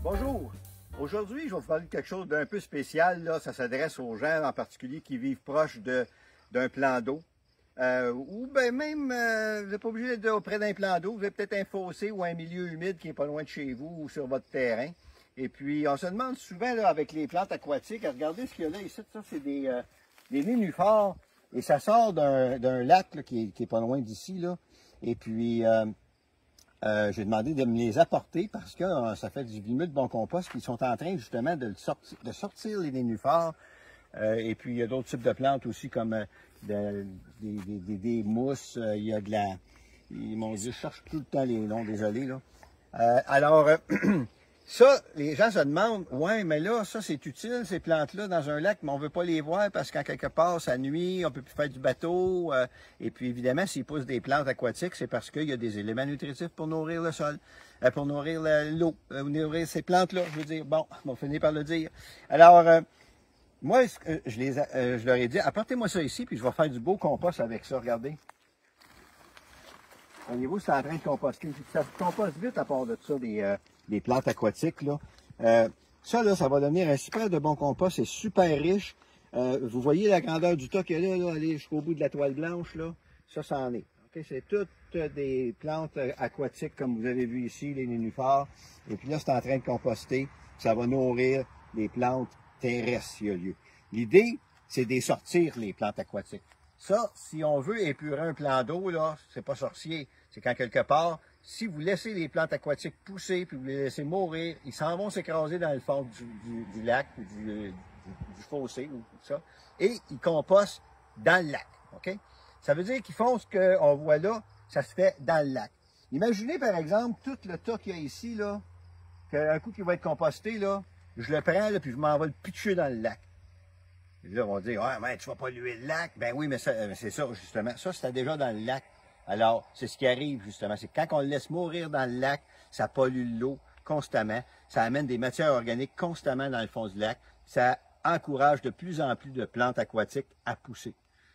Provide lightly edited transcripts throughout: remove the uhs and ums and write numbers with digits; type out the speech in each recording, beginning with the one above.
Bonjour! Aujourd'hui, je vais vous parler de quelque chose d'un peu spécial. Là. Ça s'adresse aux gens en particulier qui vivent proche d'un plan d'eau. Ou bien même, vous n'êtes pas obligé d'être auprès d'un plan d'eau. Vous avez peut-être un fossé ou un milieu humide qui n'est pas loin de chez vous ou sur votre terrain. Et puis, on se demande souvent là, avec les plantes aquatiques, regardez ce qu'il y a là ici. Ça, c'est des nénuphars. Et ça sort d'un lac là, qui est pas loin d'ici. Là. Et puis... j'ai demandé de me les apporter parce que ça fait du humus de bon compost. Puis ils sont en train justement de sortir les nénuphars. Et puis il y a d'autres types de plantes aussi comme des mousses. Il y a de la... Mon Dieu, je cherche tout le temps les noms, désolé. Là. Ça, les gens se demandent, ouais, mais là, ça c'est utile, ces plantes-là, dans un lac, mais on ne veut pas les voir parce qu'en quelque part, ça nuit, on ne peut plus faire du bateau. Et puis, évidemment, s'ils poussent des plantes aquatiques, c'est parce qu'il y a des éléments nutritifs pour nourrir le sol, pour nourrir l'eau, nourrir ces plantes-là, je veux dire. Bon, on va finir par le dire. Alors, moi, je leur ai dit, apportez-moi ça ici, puis je vais faire du beau compost avec ça, regardez. Voyez-vous, c'est en train de composter. Ça composte vite à part de ça, des plantes aquatiques. Là. Ça, là, ça va devenir un super de bon compost. C'est super riche. Vous voyez la grandeur du tas qu'il y a là, aller jusqu'au bout de la toile blanche. Là. Ça en est. Okay? C'est toutes des plantes aquatiques, comme vous avez vu ici, les nénuphars. Et puis là, c'est en train de composter. Ça va nourrir les plantes terrestres, s'il y a lieu. L'idée, c'est de sortir les plantes aquatiques. Ça, si on veut épurer un plan d'eau, là, c'est pas sorcier. C'est quand quelque part, si vous laissez les plantes aquatiques pousser, puis vous les laissez mourir, ils s'en vont s'écraser dans le fond du lac, ou du fossé, ou tout ça, et ils compostent dans le lac, OK? Ça veut dire qu'ils font ce qu'on voit là, ça se fait dans le lac. Imaginez, par exemple, tout le tas qu'il y a ici, là, qu'un coup qui va être composté, là, je le prends, là, puis je m'en vais le pitcher dans le lac. Et là, on va dire, ouais, mais tu vas polluer le lac. Ben oui, mais c'est ça, justement. Ça, c'était déjà dans le lac. Alors, c'est ce qui arrive, justement. C'est que quand on le laisse mourir dans le lac, ça pollue l'eau constamment. Ça amène des matières organiques constamment dans le fond du lac. Ça encourage de plus en plus de plantes aquatiques à pousser.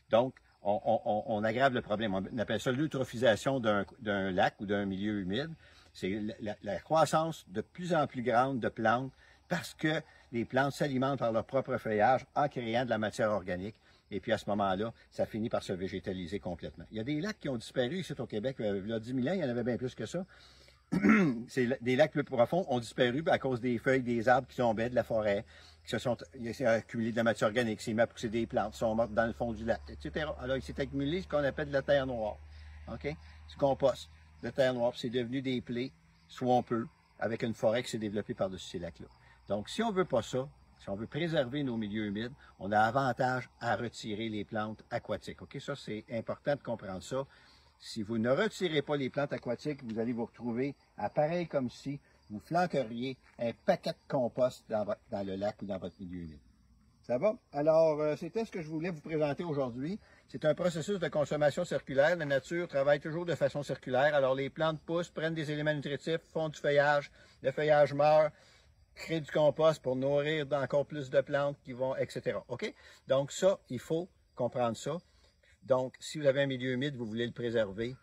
Donc, on aggrave le problème. On appelle ça l'eutrophisation d'un lac ou d'un milieu humide. C'est la croissance de plus en plus grande de plantes parce que les plantes s'alimentent par leur propre feuillage en créant de la matière organique. Et puis à ce moment-là, ça finit par se végétaliser complètement. Il y a des lacs qui ont disparu ici au Québec. Il y a 10 000 ans, il y en avait bien plus que ça. Des lacs plus profonds ont disparu à cause des feuilles des arbres qui tombaient de la forêt, qui se sont accumulés de la matière organique, s'est mis à pousser des plantes, sont mortes dans le fond du lac, etc. Alors il s'est accumulé ce qu'on appelle de la terre noire. OK? Du compost de terre noire. C'est devenu des plaies swampeux avec une forêt qui s'est développée par-dessus ces lacs-là. Donc, si on ne veut pas ça, si on veut préserver nos milieux humides, on a avantage à retirer les plantes aquatiques. OK? Ça, c'est important de comprendre ça. Si vous ne retirez pas les plantes aquatiques, vous allez vous retrouver à pareil comme si vous flanqueriez un paquet de compost dans le lac ou dans votre milieu humide. Ça va? Alors, c'était ce que je voulais vous présenter aujourd'hui. C'est un processus de consommation circulaire. La nature travaille toujours de façon circulaire. Alors, les plantes poussent, prennent des éléments nutritifs, font du feuillage, le feuillage meurt, créer du compost pour nourrir encore plus de plantes qui vont, etc. OK? Donc ça, il faut comprendre ça. Donc, si vous avez un milieu humide, vous voulez le préserver,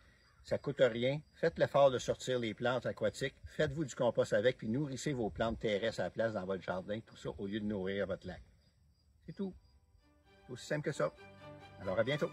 ça ne coûte rien. Faites l'effort de sortir les plantes aquatiques. Faites-vous du compost avec, puis nourrissez vos plantes terrestres à la place dans votre jardin, tout ça, au lieu de nourrir votre lac. C'est tout. C'est aussi simple que ça. Alors, à bientôt.